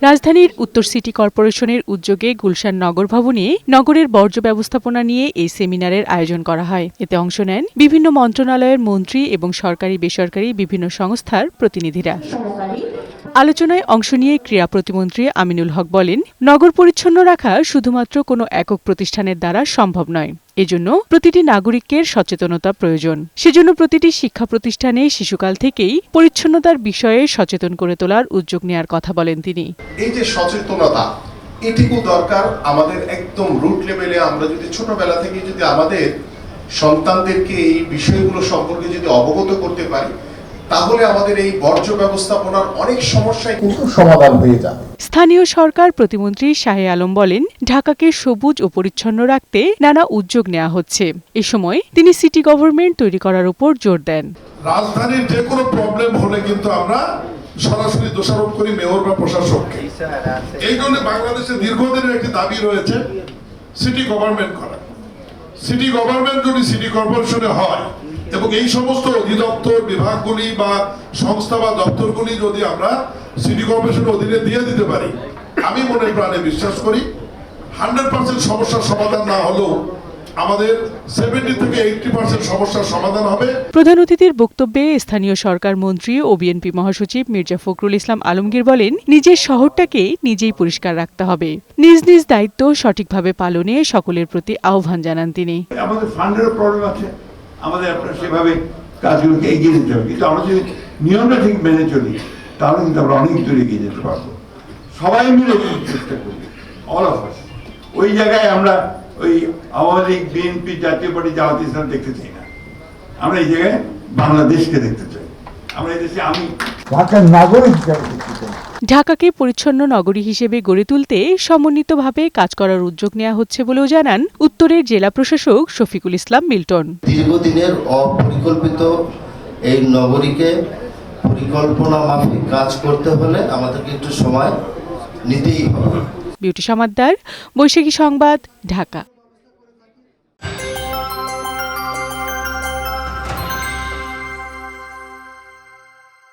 রাজধানীর উত্তর সিটি কর্পোরেশনের উদ্যোগে গুলশান নগর ভবনে নগরের বর্জ্য ব্যবস্থাপনা নিয়ে এই সেমিনারের আয়োজন করা হয়। এতে অংশ নেন বিভিন্ন মন্ত্রণালয়ের মন্ত্রী এবং সরকারি বেসরকারি বিভিন্ন সংস্থার প্রতিনিধিরা। আলোচনায় অংশ নিয়ে ক্রীড়া প্রতিমন্ত্রী আমিনুল হক বলেন, নগর পরিচ্ছন্ন রাখা শুধুমাত্র কোনো একক প্রতিষ্ঠানের দ্বারা সম্ভব নয়। এজন্য প্রতিটি নাগরিকের সচেতনতা প্রয়োজন। সেজন্য প্রতিটি শিক্ষা প্রতিষ্ঠানে শিশুকাল থেকেই পরিচ্ছন্নতার বিষয়ে সচেতন করে তোলার উদ্যোগ নেওয়ার কথা বলেন তিনি। এই যে সচেতনতা, এটুকু দরকার আমাদের একদম রুট লেভেলে। আমরা যদি ছোটবেলা থেকে যদি আমাদের সন্তানদেরকে এই বিষয়গুলো সম্পর্কে যদি অবগত করতে পারি, তাহলে আমাদের এই বর্জ্য ব্যবস্থাপনার অনেক সমস্যাই কিন্তু সমাধান হয়ে যাবে। স্থানীয় সরকার প্রতিমন্ত্রী শাহে আলম বলেন, ঢাকাকে সবুজ ও পরিচ্ছন্ন রাখতে নানা উদ্যোগ নেওয়া হচ্ছে। এ সময় তিনি সিটি গভর্নমেন্ট তৈরি করার উপর জোর দেন। রাজধানীর যে কোনো প্রবলেম হলে কিন্তু আমরা সরাসরি দোষারোপ করি মেয়র বা প্রশাসককে। এই জন্য বাংলাদেশে দীর্ঘদিনের একটি দাবি রয়েছে সিটি গভর্নমেন্ট করা। সিটি গভর্নমেন্ট যদি সিটি কর্পোরেশনে হয় এবং এই সমস্ত অধিদপ্তর বিভাগগুলি বা সংস্থা বা দপ্তরগুলি যদি আমরা সিটি কর্পোরেশনের অধীনে দিয়ে দিতে পারি, আমি মনে প্রাণে বিশ্বাস করি 100% সমস্যার সমাধান না হলেও আমাদের 70 থেকে 80% সমস্যার সমাধান হবে। প্রধান অতিথির বক্তব্যে স্থানীয় সরকার মন্ত্রী ও বিএনপি মহাসচিব মির্জা ফখরুল ইসলাম আলমগীর বলেন, নিজের শহরটাকে নিজেই পরিষ্কার রাখতে হবে। নিজ নিজ দায়িত্ব সঠিকভাবে পালনে সকলের প্রতি আহ্বান জানান তিনি। আমাদের ফান্ডের প্রবলেম আছে, আমাদের আপনার সেভাবে কাজগুলোকে এগিয়ে নিতে হবে, কিন্তু আমরা যদি নিয়মটা ঠিক মেনে চলি তাহলে কিন্তু আমরা অনেক দূরে এগিয়ে যেতে পারবো। সবাই মিলে চেষ্টা করি, অল অফ আস। ওই জায়গায় আমরা ওই আওয়ামী লীগ, বিএনপি, জাতীয় পার্টি, জামাত ইসলাম দেখতে চাই না। আমরা এই জায়গায় বাংলাদেশকে দেখতে চাই। আমরা এই দেশে আমি ঢাকার নাগরিক হিসেবে দেখতে চাই। ঢাকাকে পরিচ্ছন্ন নগরী হিসেবে গড়ে তুলতে সমন্বিতভাবে কাজ করার উদ্যোগ নেওয়া হচ্ছে বলেও জানান উত্তরের জেলা প্রশাসক শফিকুল ইসলাম মিল্টন। দীর্ঘদিনের অপরিকল্পিত এই নগরীকে পরিকল্পনা মাফিক কাজ করতে হলে আমাদেরকে একটু সময় নিতেই হবে। বিউটি সমাদ্দার, বৈশাখী সংবাদ, ঢাকা।